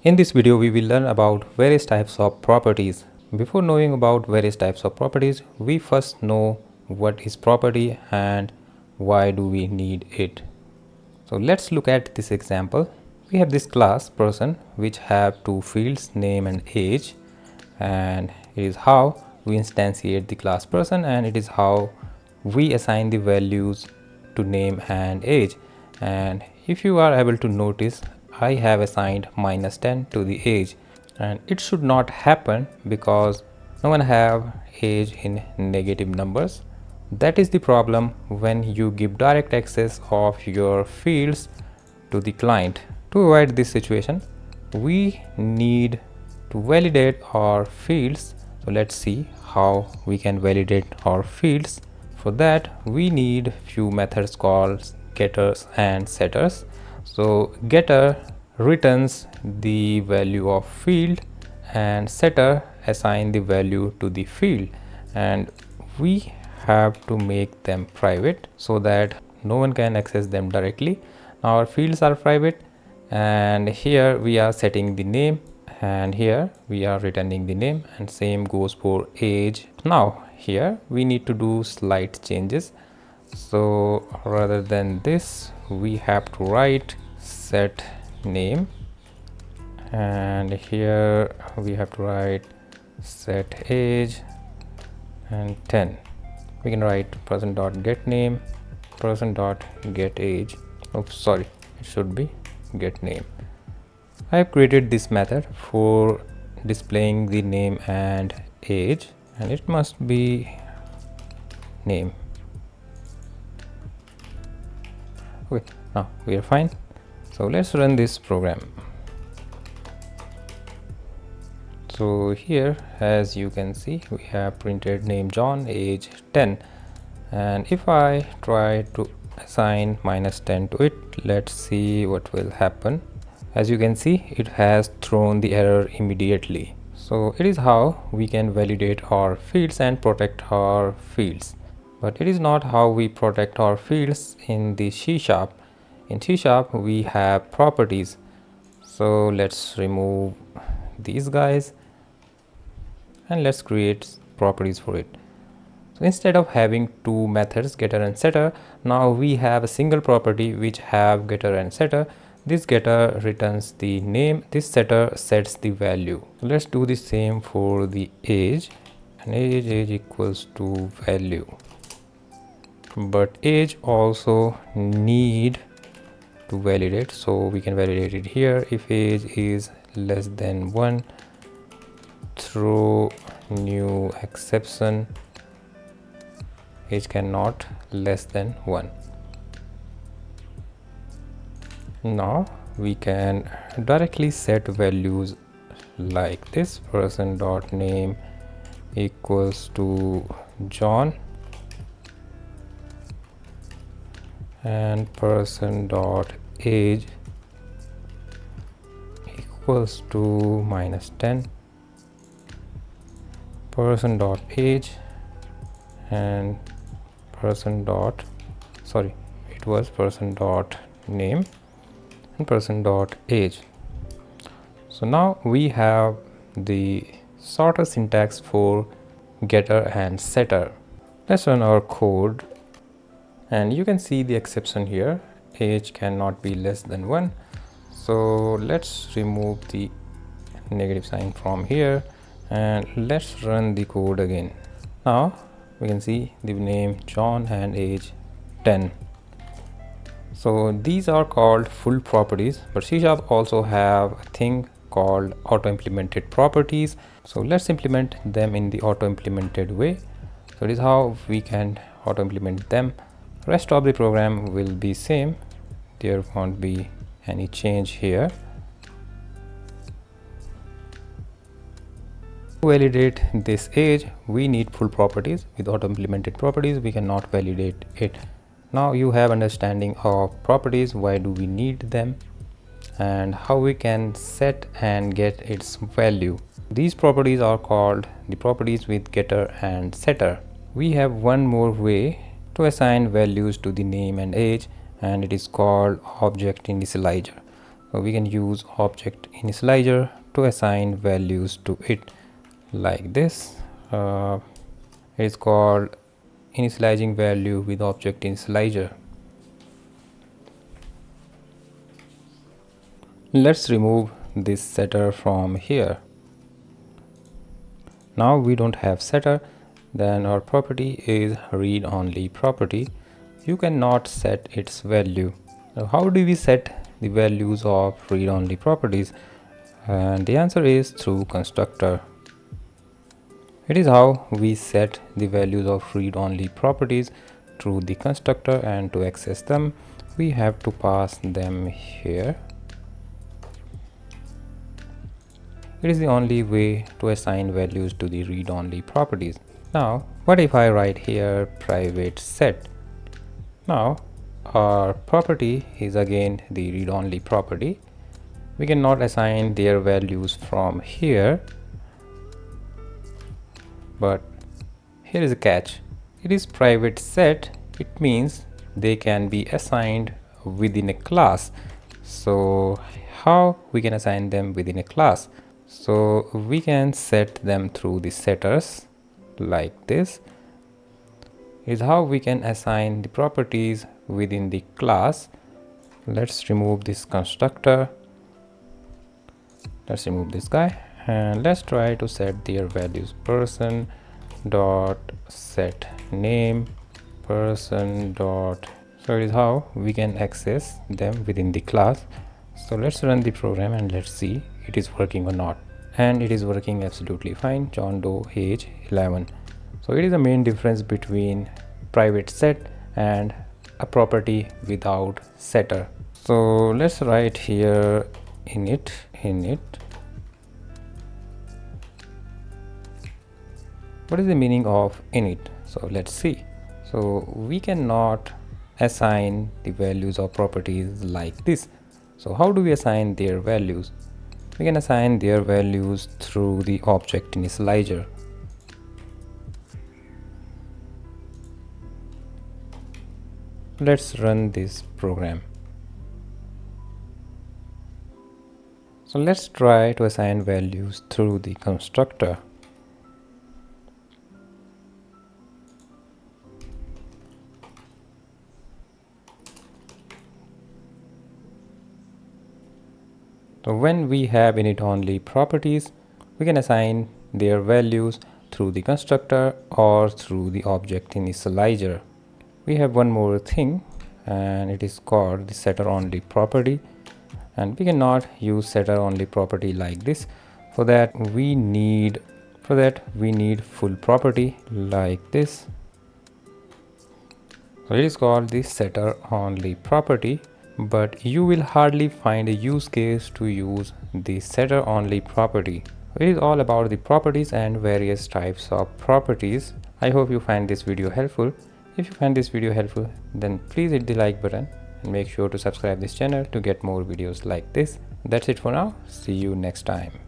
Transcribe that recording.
In this video, we will learn about various types of properties. Before knowing about various types of properties, we first know what is property and why do we need it. So let's look at this example. We have this class person which have two fields, name and age, and it is how we instantiate the class person, and it is how we assign the values to name and age. And if you are able to notice, I have assigned -10 to the age, and it should not happen because no one have age in negative numbers. That is the problem when you give direct access of your fields to the client. To avoid this situation, we need to validate our fields. So let's see how we can validate our fields. For that, we need few methods called getters and setters. So getter returns the value of field and setter assign the value to the field, and we have to make them private so that no one can access them directly. Now our fields are private, and here we are setting the name, and here we are returning the name, and same goes for age. Now here we need to do slight changes. So rather than this, we have to write set name, and here we have to write set age and 10. We can write person.getName, person.getAge. Oops, sorry, it should be getName. I have created this method for displaying the name and age, and it must be name. Okay, now we are fine. So let's run this program. So here, as you can see, we have printed name John, age 10, and if I try to assign -10 to it, let's see what will happen. As you can see, it has thrown the error immediately. So it is how we can validate our fields and protect our fields, but it is not how we protect our fields in the C#. In C# we have properties. So let's remove these guys and let's create properties for it. So instead of having two methods, getter and setter, now we have a single property which have getter and setter. This getter returns the name, this setter sets the value. So let's do the same for the age, and age equals to value, but age also need to validate, so we can validate it here. If age is less than 1, throw new exception, age cannot less than 1. Now we can directly set values like this: person.name equals to John, and person.age equals to -10, person.age and person.name and person.age. So now we have the sorter syntax for getter and setter. Let's run our code, and you can see the exception here: age cannot be less than 1. So let's remove the negative sign from here and let's run the code again. Now we can see the name John and age 10. So these are called full properties, but C# also have a thing called auto implemented properties. So let's implement them in the auto implemented way. So this is how we can auto implement them. Rest of the program will be same, there won't be any change here. To validate this age, we need full properties. With auto implemented properties, we cannot validate it. Now you have understanding of properties, why do we need them, and how we can set and get its value. These properties are called the properties with getter and setter. We have one more way to assign values to the name and age, and it is called object initializer. we can use object initializer to assign values to it like this. It is called initializing value with object initializer. Let's remove this setter from here. Now we don't have setter, then our property is read only property. You cannot set its value. Now how do we set the values of read only properties? And the answer is through constructor. It is how we set the values of read only properties through the constructor, and to access them we have to pass them here. It is the only way to assign values to the read only properties. Now what if I write here private set? Now our property is again the read only property. We cannot assign their values from here, but here is a catch. It is private set. It means they can be assigned within a class. So how we can assign them within a class? So we can set them through the setters like this. Is how we can assign the properties within the class. Let's remove this constructor. Let's remove this guy and let's try to set their values. Person dot set name, person dot. So it is how we can access them within the class. So let's run the program and let's see it is working or not. And it is working absolutely fine. John Doe, age 11. So it is the main difference between private set and a property without setter. So let's write here init. What is the meaning of init? So let's see. So we cannot assign the values of properties like this. So how do we assign their values? We can assign their values through the object initializer. Let's run this program. So let's try to assign values through the constructor. So when we have init only properties, we can assign their values through the constructor or through the object initializer. We have one more thing, and it is called the setter only property, and we cannot use setter only property like this. For that we need full property like this. So it is called the setter only property, but you will hardly find a use case to use the setter only property. It is all about the properties and various types of properties. I hope you find this video helpful. If you find this video helpful, then please hit the like button and make sure to subscribe this channel to get more videos like this. That's it for now. See you next time.